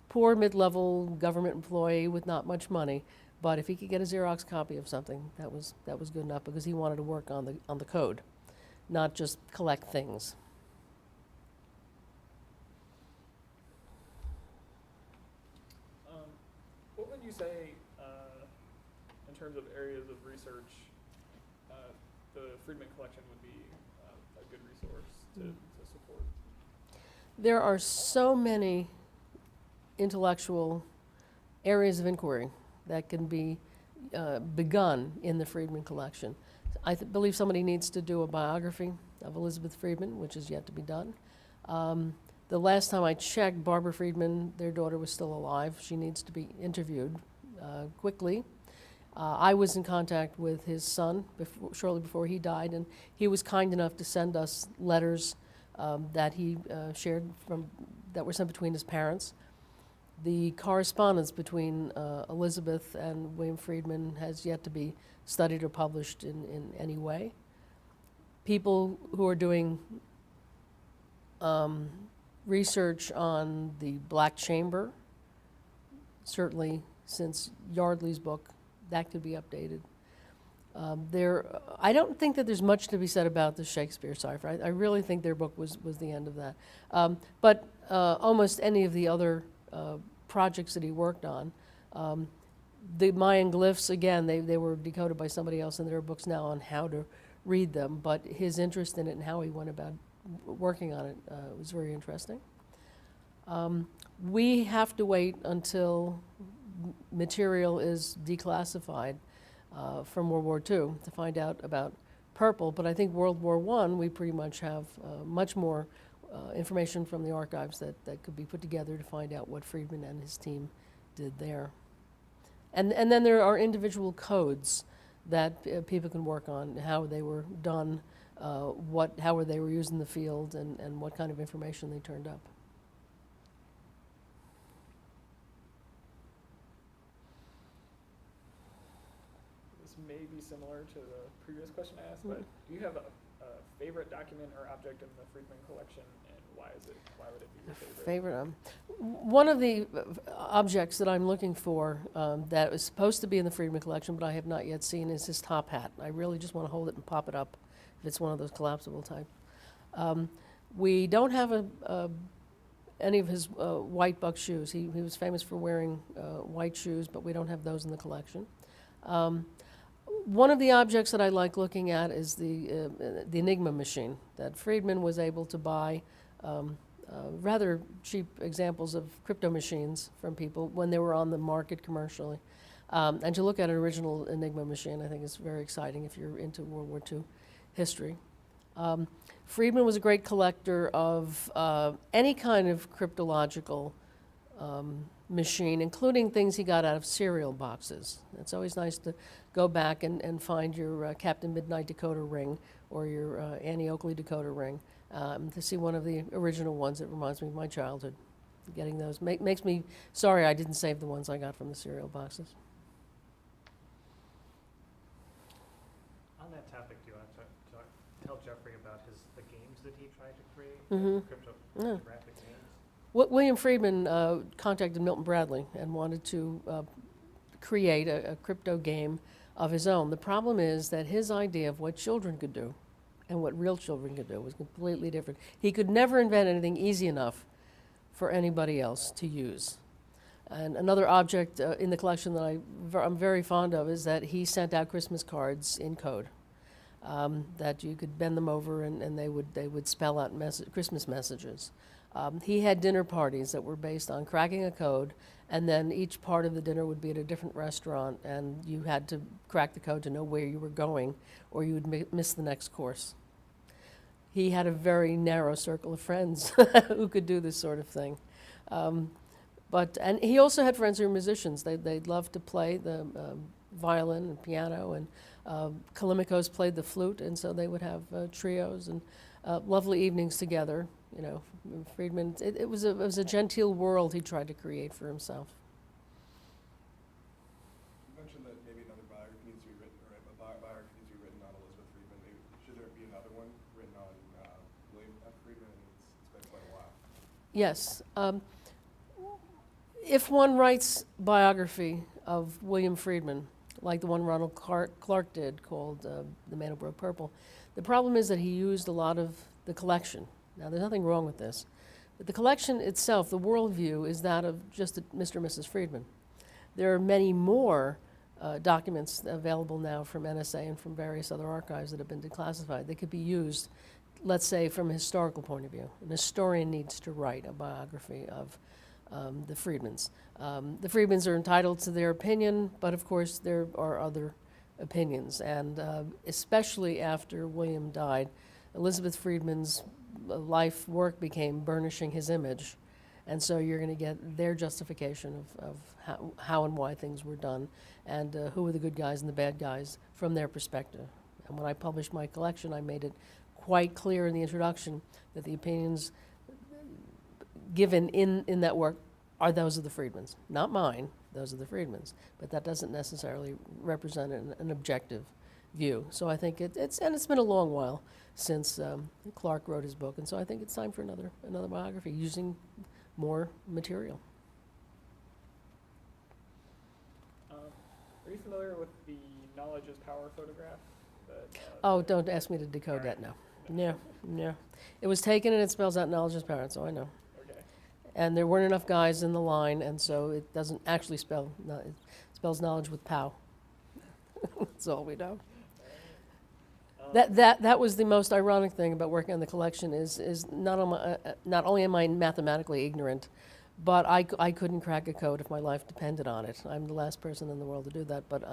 poor mid-level government employee with not much money, but if he could get a Xerox copy of something, that was good enough, because he wanted to work on the code, not just collect things. What would you say, in terms of areas of research, the Friedman collection would be a good resource to support? There are so many intellectual areas of inquiry that can be begun in the Friedman collection. I believe somebody needs to do a biography of Elizabeth Friedman, which is yet to be done. The last time I checked, Barbara Friedman, their daughter, was still alive. She needs to be interviewed quickly. I was in contact with his son shortly before he died, and he was kind enough to send us letters that he shared that were sent between his parents. The correspondence between Elizabeth and William Friedman has yet to be studied or published in any way. People who are doing research on the Black Chamber, certainly since Yardley's book, that could be updated. I don't think that there's much to be said about the Shakespeare cipher. I really think their book was the end of that. But almost any of the other projects that he worked on, the Mayan glyphs, again, they were decoded by somebody else, and there are books now on how to read them, but his interest in it and how he went about working on it was very interesting. We have to wait until material is declassified from World War II to find out about purple, but I think World War I, we pretty much have much more information from the archives that could be put together to find out what Friedman and his team did there. And then there are individual codes that people can work on, how they were done, how they were used in the field, and what kind of information they turned up. This may be similar to the previous question I asked, but do you have a favorite document or object in the Friedman collection, and why would it be your favorite? One of the objects that I'm looking for that was supposed to be in the Friedman collection, but I have not yet seen, is his top hat. I really just want to hold it and pop it up if it's one of those collapsible type. We don't have any of his white buck shoes. He was famous for wearing white shoes, but we don't have those in the collection. One of the objects that I like looking at is the Enigma machine that Friedman was able to buy rather cheap examples of crypto machines from people when they were on the market commercially. And to look at an original Enigma machine, I think is very exciting if you're into World War II history. Friedman was a great collector of any kind of cryptological machine, including things he got out of cereal boxes. It's always nice to go back and find your Captain Midnight decoder ring or your Annie Oakley decoder ring to see one of the original ones. It reminds me of my childhood. Getting those makes me sorry I didn't save the ones I got from the cereal boxes. On that topic, do you want to tell Jeffrey about the games that he tried to create? Mm-hmm. Yeah. graphic games? William Friedman contacted Milton Bradley and wanted to create a crypto game of his own. The problem is that his idea of what children could do and what real children could do was completely different. He could never invent anything easy enough for anybody else to use. And another object in the collection that I'm very fond of is that he sent out Christmas cards in code. That you could bend them over and they would spell out Christmas messages. He had dinner parties that were based on cracking a code, and then each part of the dinner would be at a different restaurant, and you had to crack the code to know where you were going, or you would miss the next course. He had a very narrow circle of friends who could do this sort of thing. And he also had friends who were musicians. They loved to play the violin and piano, and Kalimikos played the flute, and so they would have trios and lovely evenings together. You know, Friedman. It was a genteel world he tried to create for himself. You mentioned that maybe another biography needs to be written, or a biography needs to be written on Elizabeth Friedman. Maybe, should there be another one written on William F. Friedman? It's been quite a while. Yes. If one writes biography of William Friedman, like the one Ronald Clark did called The Man Who Broke Purple, the problem is that he used a lot of the collection. Now, there's nothing wrong with this. But the collection itself, the worldview, is that of just Mr. and Mrs. Friedman. There are many more documents available now from NSA and from various other archives that have been declassified. They could be used, let's say, from a historical point of view. An historian needs to write a biography of the Friedmans. The Friedmans are entitled to their opinion, but of course there are other opinions. And especially after William died, Elizabeth Friedman's life work became burnishing his image. And so you're going to get their justification of how and why things were done, and who were the good guys and the bad guys from their perspective. And when I published my collection, I made it quite clear in the introduction that the opinions given in that work are those of the Friedmans. Not mine, those are the Friedmans. But that doesn't necessarily represent an objective view. So I think it's been a long while since Clark wrote his book, and so I think it's time for another biography using more material. Are you familiar with the knowledge is power photograph? That, Oh, don't ask me to decode that now. No. It was taken and it spells out knowledge is power, so I know. Okay. And there weren't enough guys in the line, and so it doesn't actually spell, it spells knowledge with pow. That's all we know. That was the most ironic thing about working on the collection is not only am I mathematically ignorant, but I couldn't crack a code if my life depended on it. I'm the last person in the world to do that, but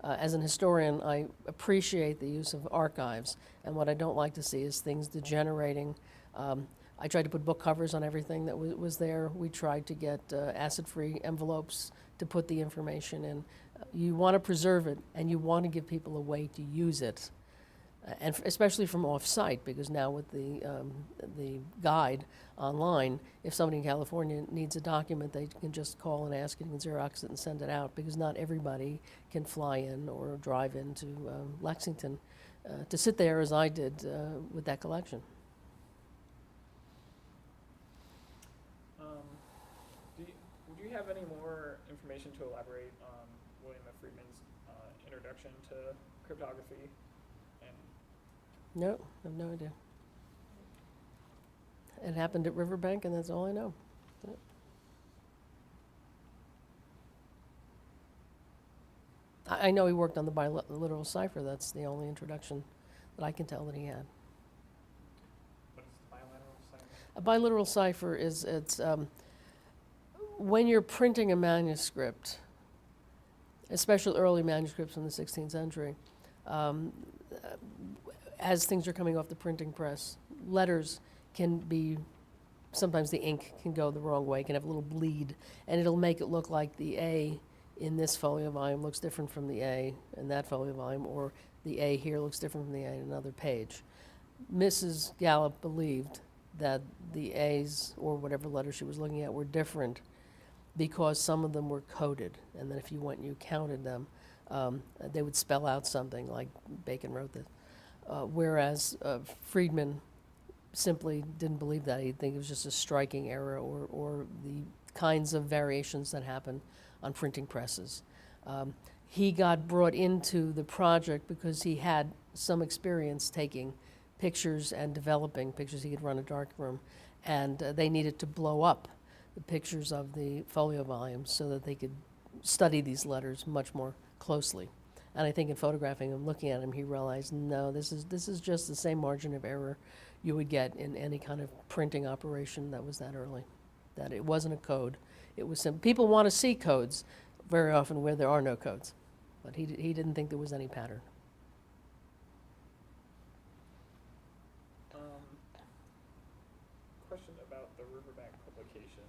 as an historian, I appreciate the use of archives, and what I don't like to see is things degenerating. I tried to put book covers on everything that was there. We tried to get acid-free envelopes to put the information in. You want to preserve it, and you want to give people a way to use it. And especially from off-site, because now with the guide online, if somebody in California needs a document, they can just call and ask, and Xerox it and send it out, because not everybody can fly in or drive into Lexington to sit there, as I did with that collection. Would you have any more information to elaborate on William F. Friedman's introduction to cryptography? No, I have no idea. It happened at Riverbank, and that's all I know. I know he worked on the biliteral cipher. That's the only introduction that I can tell that he had. What is the bilateral cipher? A biliteral cipher is when you're printing a manuscript, especially early manuscripts from the 16th century, as things are coming off the printing press, letters can be, sometimes the ink can go the wrong way, can have a little bleed, and it'll make it look like the A in this folio volume looks different from the A in that folio volume, or the A here looks different from the A in another page. Mrs. Gallup believed that the A's, or whatever letter she was looking at, were different because some of them were coded, and that if you went and you counted them, they would spell out something, like Bacon wrote this. Whereas Friedman simply didn't believe that. He'd think it was just a striking error or the kinds of variations that happen on printing presses. He got brought into the project because he had some experience taking pictures and developing pictures. He could run a darkroom, and they needed to blow up the pictures of the folio volumes so that they could study these letters much more closely. And I think in photographing him, looking at him, he realized, no, this is just the same margin of error you would get in any kind of printing operation that was that early. That it wasn't a code. It was simple. People want to see codes very often where there are no codes. But he didn't think there was any pattern. Question about the Riverbank publications.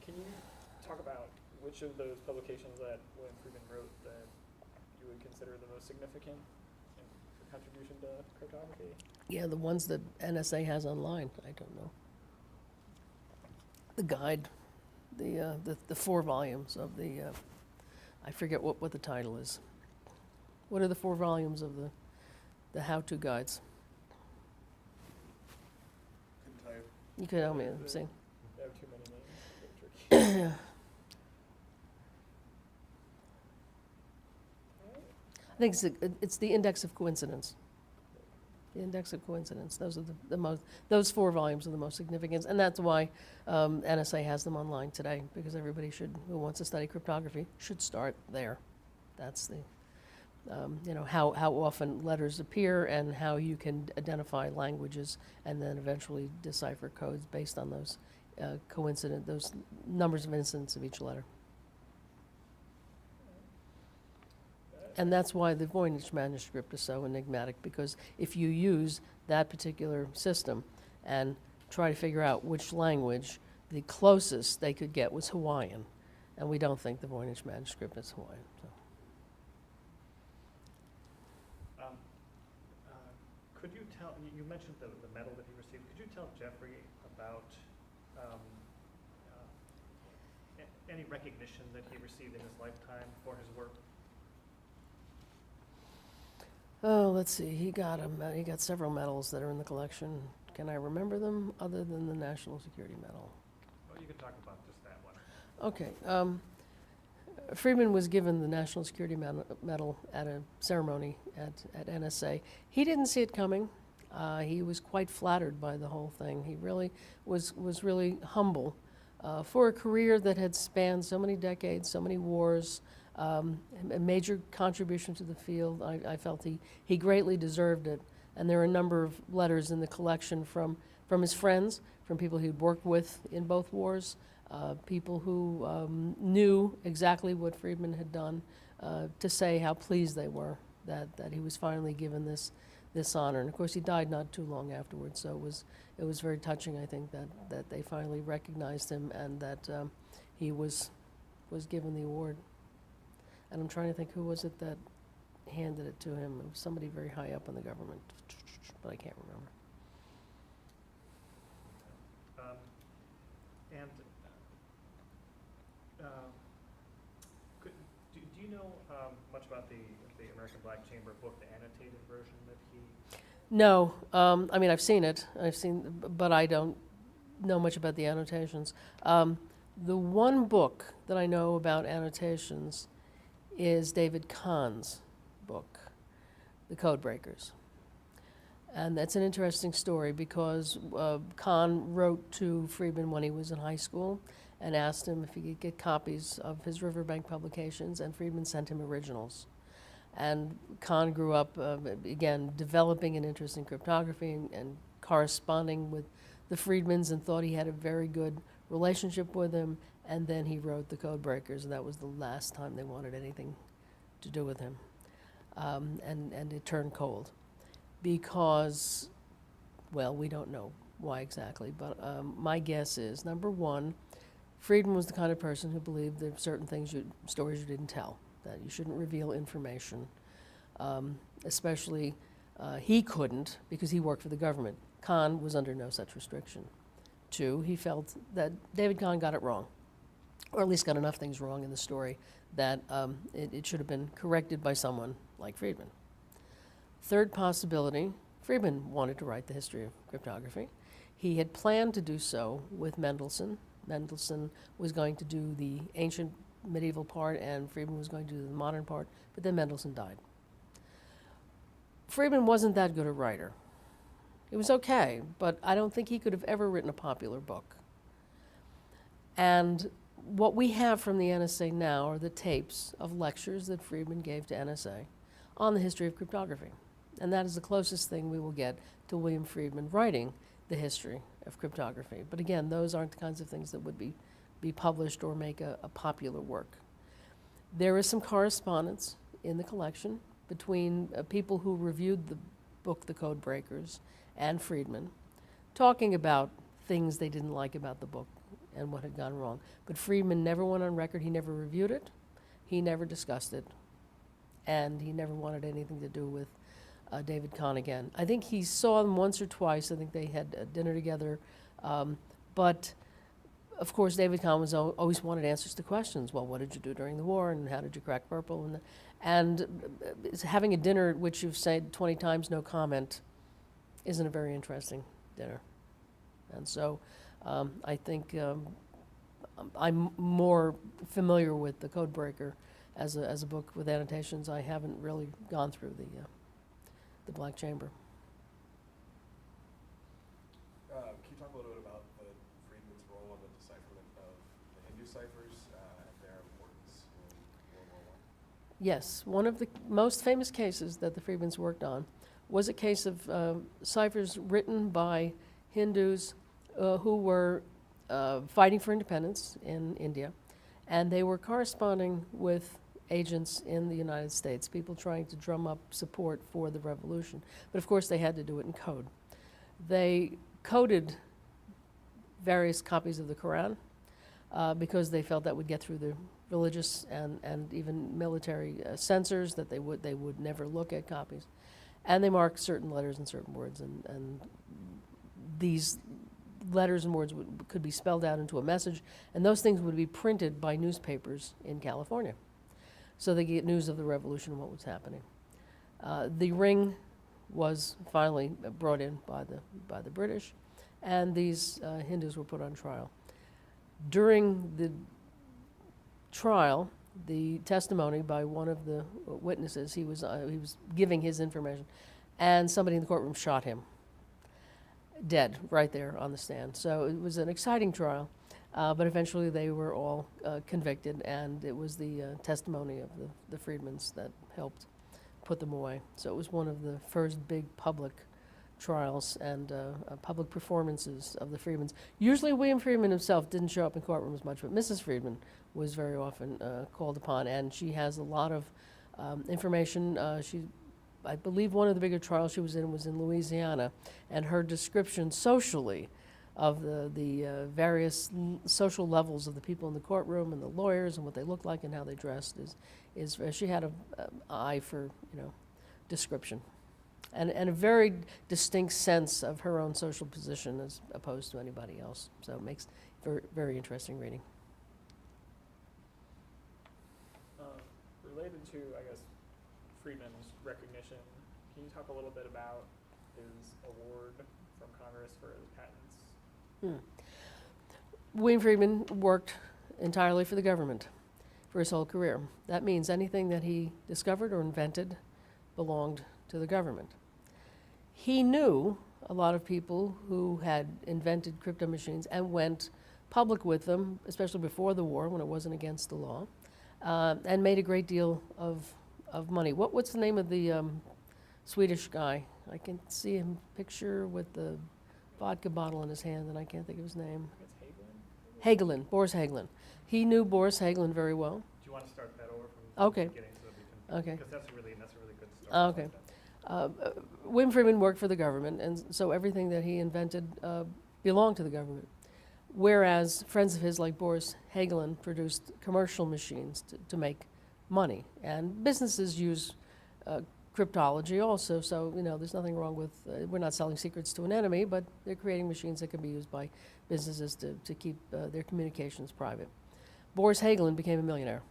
Can you talk about which of those publications that William Friedman wrote that you would consider the most significant in your contribution to cryptography? Yeah, the ones that NSA has online, I don't know. The guide, the 4 volumes of the, I forget what the title is. What are the 4 volumes of the how-to guides? Couldn't tell you. You could help me, see. They have too many names. They're tricky. I think it's the index of coincidence. The index of coincidence. Those are the most. Those 4 volumes are the most significant, and that's why NSA has them online today. Because everybody who wants to study cryptography should start there. That's the, how often letters appear and how you can identify languages and then eventually decipher codes based on those those numbers of incidents of each letter. And that's why the Voynich manuscript is so enigmatic, because if you use that particular system and try to figure out which language, the closest they could get was Hawaiian. And we don't think the Voynich manuscript is Hawaiian. So. Could you tell, you mentioned the medal that he received, could you tell Jeffrey about any recognition that he received in his lifetime for his work? Oh, let's see. He got several medals that are in the collection. Can I remember them other than the National Security Medal? Well, you could talk about just that one. Okay. Friedman was given the National Security Medal at a ceremony at NSA. He didn't see it coming. He was quite flattered by the whole thing. He really was really humble for a career that had spanned so many decades, so many wars, a major contribution to the field. I felt he greatly deserved it. And there are a number of letters in the collection from his friends, from people he'd worked with in both wars, people who knew exactly what Friedman had done, to say how pleased they were that he was finally given this honor. And of course, he died not too long afterwards, so it was very touching, I think, that they finally recognized him and that he was given the award. And I'm trying to think, who was it that handed it to him? It was somebody very high up in the government, but I can't remember. Do you know much about the American Black Chamber book, the annotated version that he? No, I mean, I've seen it, but I don't know much about the annotations. The one book that I know about annotations is David Kahn's book, The Codebreakers. And that's an interesting story because Kahn wrote to Friedman when he was in high school and asked him if he could get copies of his Riverbank publications, and Friedman sent him originals. And Kahn grew up, again, developing an interest in cryptography and corresponding with the Friedmans, and thought he had a very good relationship with him. And then he wrote The Codebreakers, and that was the last time they wanted anything to do with him. And it turned cold because, well, we don't know why exactly, but my guess is, number one, Friedman was the kind of person who believed there were certain things, stories you didn't tell, that you shouldn't reveal information, especially he couldn't because he worked for the government. Kahn was under no such restriction. Two, he felt that David Kahn got it wrong, or at least got enough things wrong in the story that it should have been corrected by someone like Friedman. Third possibility, Friedman wanted to write the history of cryptography. He had planned to do so with Mendelssohn. Mendelssohn was going to do the ancient medieval part, and Friedman was going to do the modern part, but then Mendelssohn died. Friedman wasn't that good a writer. It was okay, but I don't think he could have ever written a popular book. And what we have from the NSA now are the tapes of lectures that Friedman gave to NSA on the history of cryptography. And that is the closest thing we will get to William Friedman writing the history of cryptography. But again, those aren't the kinds of things that would be published or make a popular work. There is some correspondence in the collection between people who reviewed the book, The Code Breakers, and Friedman, talking about things they didn't like about the book and what had gone wrong. But Friedman never went on record. He never reviewed it. He never discussed it. And he never wanted anything to do with David Kahn again. I think he saw them once or twice. I think they had dinner together. But, of course, David Kahn was always wanted answers to questions. Well, what did you do during the war, and how did you crack purple? And having a dinner at which you've said 20 times no comment isn't a very interesting dinner. And so I think I'm more familiar with The Code Breaker as a book with annotations. I haven't really gone through the Black Chamber. Can you talk a little bit about Friedman's role in the decipherment of the Hindu ciphers and their importance in World War I? Yes, one of the most famous cases that the Friedmans worked on was a case of ciphers written by Hindus who were fighting for independence in India, and they were corresponding with agents in the United States, people trying to drum up support for the revolution. But of course they had to do it in code. They coded various copies of the Quran because they felt that would get through the religious and even military censors, that they would never look at copies. And they marked certain letters and certain words, and these letters and words could be spelled out into a message, and those things would be printed by newspapers in California. So they get news of the revolution and what was happening. The ring was finally brought in by the British, and these Hindus were put on trial. During the trial, the testimony by one of the witnesses, he was giving his information, and somebody in the courtroom shot him dead right there on the stand. So it was an exciting trial, but eventually they were all convicted, and it was the testimony of the Friedmans that helped put them away. So it was one of the first big public trials and public performances of the Friedmans. Usually William Friedman himself didn't show up in courtrooms much, but Mrs. Friedman was very often called upon, and she has a lot of information. I believe one of the bigger trials she was in Louisiana, and her description socially of the various social levels of the people in the courtroom and the lawyers and what they looked like and how they dressed is she had an eye for description and a very distinct sense of her own social position as opposed to anybody else. So it makes very, very interesting reading. Related to, I guess, Friedman's recognition, can you talk a little bit about his award from Congress for his patents? William Friedman worked entirely for the government for his whole career. That means anything that he discovered or invented belonged to the government. He knew a lot of people who had invented crypto machines and went public with them, especially before the war when it wasn't against the law, and made a great deal of money. What's the name of the Swedish guy? I can see him picture with the vodka bottle in his hand, and I can't think of his name. I think it's Hagelin. Hagelin, Boris Hagelin. He knew Boris Hagelin very well. Do you want to start that over from Okay. the beginning so that we can? Okay. Because that's a really good start. Okay. William Friedman worked for the government, and so everything that he invented belonged to the government. Whereas friends of his like Boris Hagelin produced commercial machines to make money. And businesses use cryptology also, so there's nothing wrong with, we're not selling secrets to an enemy, but they're creating machines that can be used by businesses to keep their communications private. Boris Hagelin became a millionaire.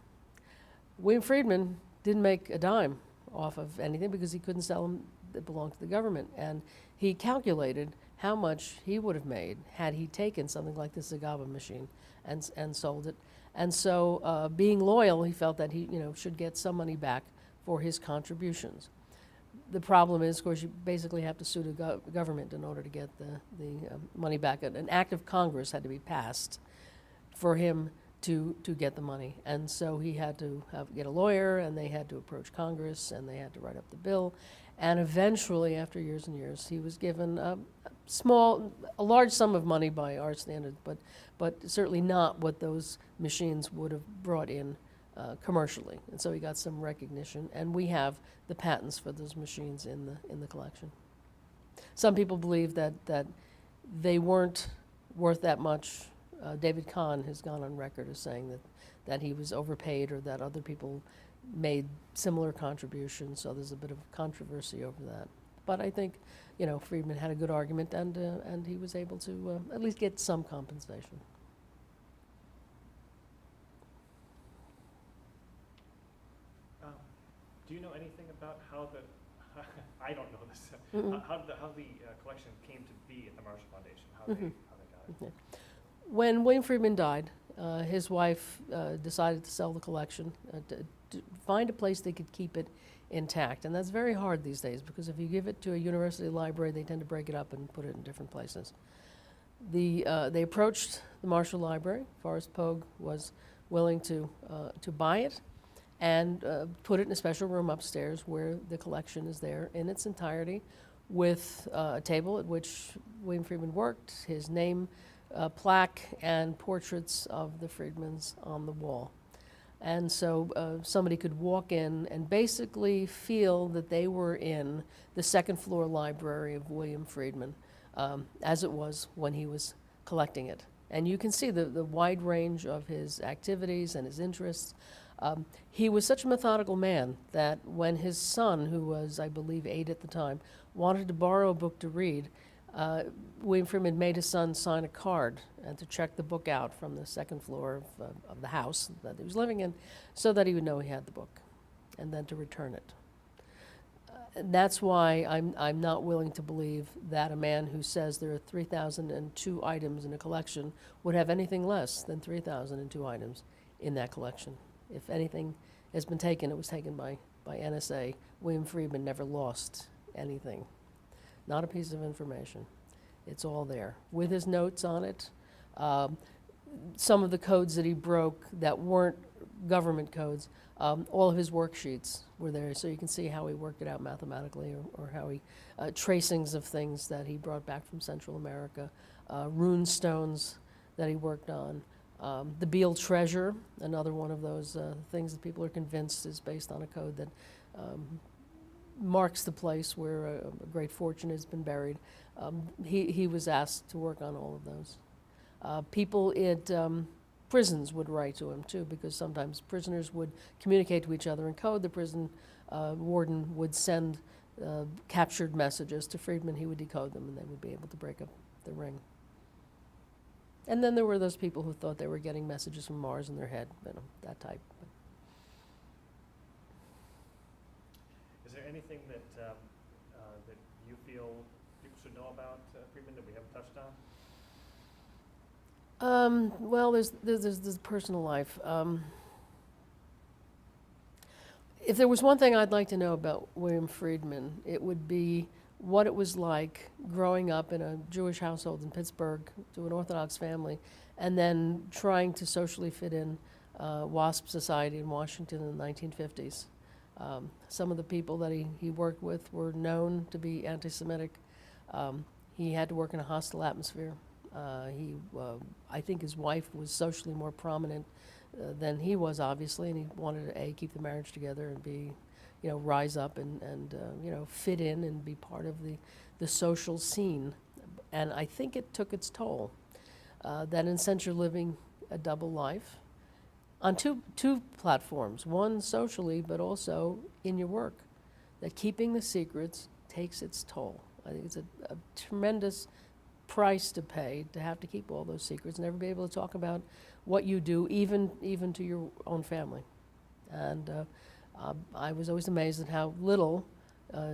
William Friedman didn't make a dime off of anything because he couldn't sell them that belonged to the government. And he calculated how much he would have made had he taken something like this Zagaba machine and sold it. And so, being loyal, he felt that he should get some money back for his contributions. The problem is, of course, you basically have to sue the government in order to get the money back. An act of Congress had to be passed for him to get the money. And so he had to get a lawyer, and they had to approach Congress, and they had to write up the bill. And eventually, after years and years, he was given a large sum of money by our standards, but certainly not what those machines would have brought in commercially. And so he got some recognition, and we have the patents for those machines in the collection. Some people believe that they weren't worth that much. David Kahn has gone on record as saying that he was overpaid, or that other people made similar contributions, so there's a bit of controversy over that. But I think, Friedman had a good argument, and he was able to at least get some compensation. Do you know anything about how the, I don't know this, how the collection came to be at the Marshall Foundation, how they got it? When William Friedman died, his wife decided to sell the collection, to find a place they could keep it intact. And that's very hard these days, because if you give it to a university library, they tend to break it up and put it in different places. They approached the Marshall Library. Forrest Pogue was willing to buy it and put it in a special room upstairs where the collection is there in its entirety, with a table at which William Friedman worked, his name, plaque, and portraits of the Friedmans on the wall. And so somebody could walk in and basically feel that they were in the second floor library of William Friedman, as it was when he was collecting it. And you can see the wide range of his activities and his interests. He was such a methodical man that when his son, who was, I believe, 8 at the time, wanted to borrow a book to read, William Friedman made his son sign a card and to check the book out from the second floor of the house that he was living in, so that he would know he had the book, and then to return it. That's why I'm not willing to believe that a man who says there are 3,002 items in a collection would have anything less than 3,002 items in that collection. If anything has been taken, it was taken by NSA. William Friedman never lost anything. Not a piece of information. It's all there, with his notes on it. Some of the codes that he broke that weren't government codes, all of his worksheets were there, so you can see how he worked it out mathematically, or how he, tracings of things that he brought back from Central America, rune stones that he worked on. The Beale treasure, another one of those things that people are convinced is based on a code that marks the place where a great fortune has been buried. He was asked to work on all of those. People at prisons would write to him too, because sometimes prisoners would communicate to each other in code. The prison warden would send captured messages to Friedman. He would decode them, and they would be able to break up the ring. And then there were those people who thought they were getting messages from Mars in their head, that type. Is there anything that that you feel people should know about Friedman that we haven't touched on? Well, there's personal life. If there was one thing I'd like to know about William Friedman, it would be what it was like growing up in a Jewish household in Pittsburgh to an Orthodox family, and then trying to socially fit in WASP society in Washington in the 1950s. Some of the people that he worked with were known to be anti-Semitic. He had to work in a hostile atmosphere. I think his wife was socially more prominent than he was, obviously, and he wanted to keep the marriage together and be, rise up and fit in and be part of the social scene. And I think it took its toll. That in a sense you're living a double life on two platforms, one socially, but also in your work. That keeping the secrets takes its toll. I think it's a tremendous price to pay to have to keep all those secrets and never be able to talk about what you do, even to your own family. And I was always amazed at how little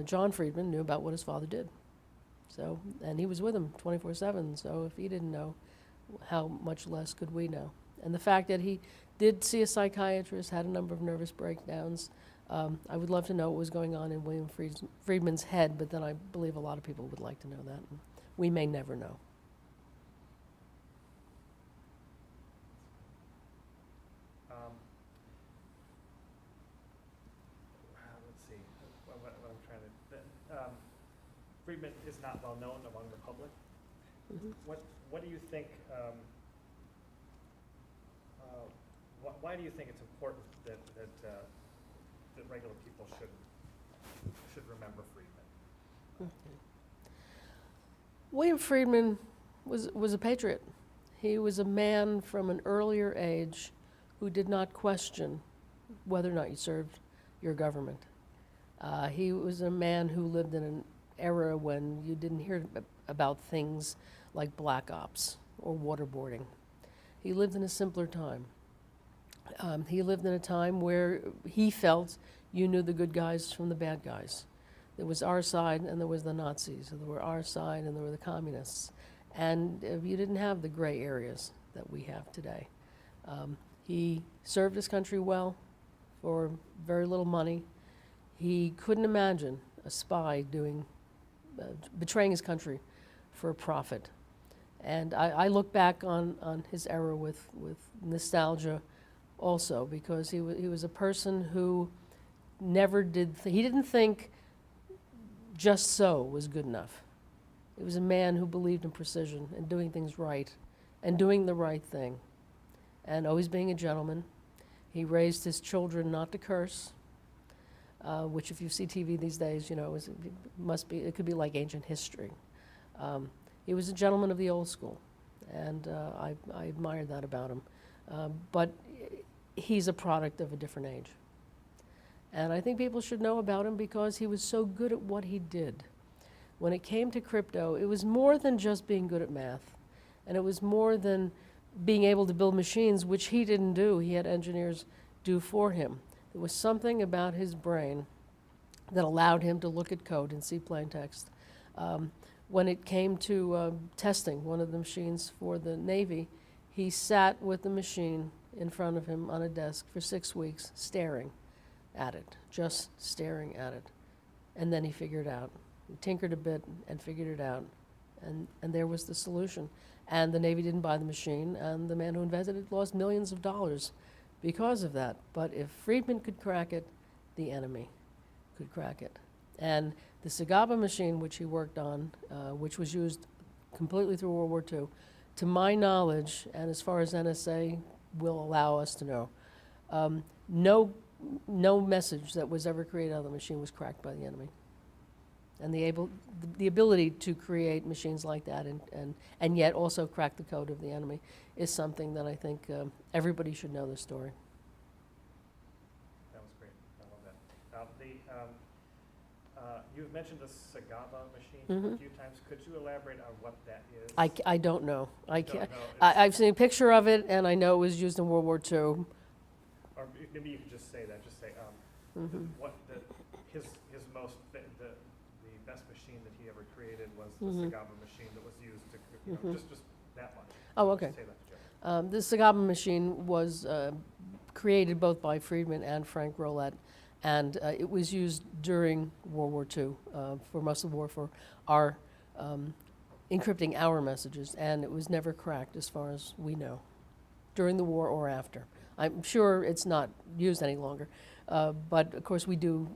John Friedman knew about what his father did. So, and he was with him 24/7. So if he didn't know, how much less could we know? And the fact that he did see a psychiatrist, had a number of nervous breakdowns. I would love to know what was going on in William Friedman's head, but then I believe a lot of people would like to know that. And we may never know. Let's see, what I'm trying to, Friedman is not well known among the public. Mhm. What do you think, why do you think it's important that regular people should remember Friedman? William Friedman was a patriot. He was a man from an earlier age who did not question whether or not you served your government. He was a man who lived in an era when you didn't hear about things like black ops or waterboarding. He lived in a simpler time. He lived in a time where he felt you knew the good guys from the bad guys. There was our side and there was the Nazis. There were our side and there were the communists. And you didn't have the gray areas that we have today. He served his country well for very little money. He couldn't imagine a spy betraying his country for a profit. And I look back on his era with nostalgia also, because he was a person who never he didn't think just so was good enough. He was a man who believed in precision and doing things right and doing the right thing and always being a gentleman. He raised his children not to curse, which if you see TV these days, you know, it could be like ancient history. He was a gentleman of the old school, and I admired that about him. But he's a product of a different age. And I think people should know about him because he was so good at what he did. When it came to crypto, it was more than just being good at math. And it was more than being able to build machines, which he didn't do. He had engineers do for him. There was something about his brain that allowed him to look at code and see plain text. When it came to testing one of the machines for the Navy, he sat with the machine in front of him on a desk for 6 weeks, staring at it, just staring at it. And then he figured it out. He tinkered a bit and figured it out. And there was the solution. And the Navy didn't buy the machine, and the man who invented it lost millions of dollars because of that. But if Friedman could crack it, the enemy could crack it. And the Sagaba machine, which he worked on, which was used completely through World War II, to my knowledge, and as far as NSA will allow us to know, no message that was ever created out of the machine was cracked by the enemy. And the ability to create machines like that and yet also crack the code of the enemy is something that I think everybody should know the story. That was great. I love that. You've mentioned the Sagaba machine a few times. Could you elaborate on what that is? I don't know. I Don't can't. know. I've seen a picture of it, and I know it was used in World War II. Or maybe you could just say that. Just say what his most the best machine that he ever created was the Sagaba machine that was used to just that much. Oh, okay. Just say that to Joe. The Sagaba machine was created both by Friedman and Frank Rolette, and it was used during World War II for most of the war for our encrypting our messages, and it was never cracked as far as we know, during the war or after. I'm sure it's not used any longer, but of course we do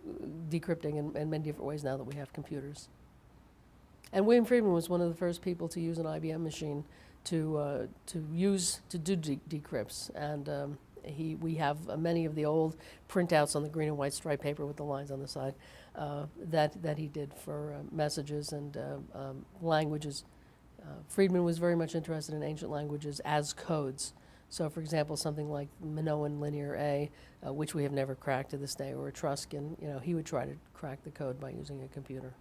decrypting in many different ways now that we have computers. And William Friedman was one of the first people to use an IBM machine to do decrypts, and we have many of the old printouts on the green and white striped paper with the lines on the side that he did for messages and languages. Friedman was very much interested in ancient languages as codes. So, for example, something like Minoan Linear A, which we have never cracked to this day, or Etruscan, he would try to crack the code by using a computer.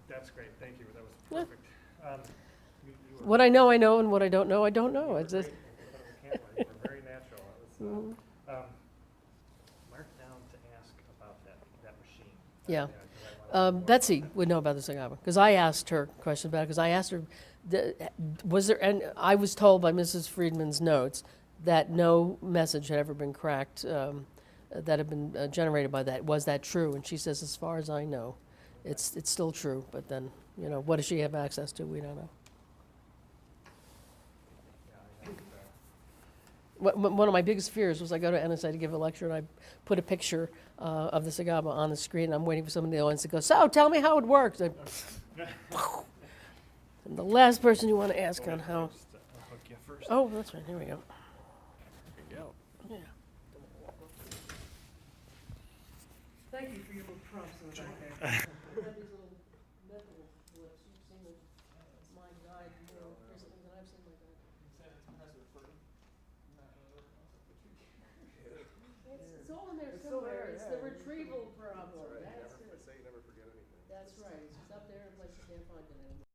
That's great. Thank you. That was perfect. You were What I know, and what I don't know, I don't know. You were It's just, great in front of the camera. You were very natural. It was, mark down to ask about that machine. Yeah. 'Cause I wanna know more Betsy about that. would know about the Sagaba, because I asked her questions about it, because I asked her, was there, and I was told by Mrs. Friedman's notes that no message had ever been cracked that had been generated by that. Was that true? And she says, as far as I know, it's still true, but then, what does she have access to? We don't know. Yeah, I have, One of my biggest fears was I go to NSA to give a lecture and I put a picture of the Sagaba on the screen and I'm waiting for someone in the audience to go, so tell me how it works. I'm the last person you want to ask on how. I'll hook you first. Oh, that's right. Here we go. There you go. Yeah. Thank you for your little prompts in the back there. We have these little mental blips. You've seen my guide more recently than I've seen my guide. It's all in there somewhere. It's the retrieval problem. That's right. That's You it. never, I say you never forget anything. That's right. It's just up there in a place you can't find it anymore.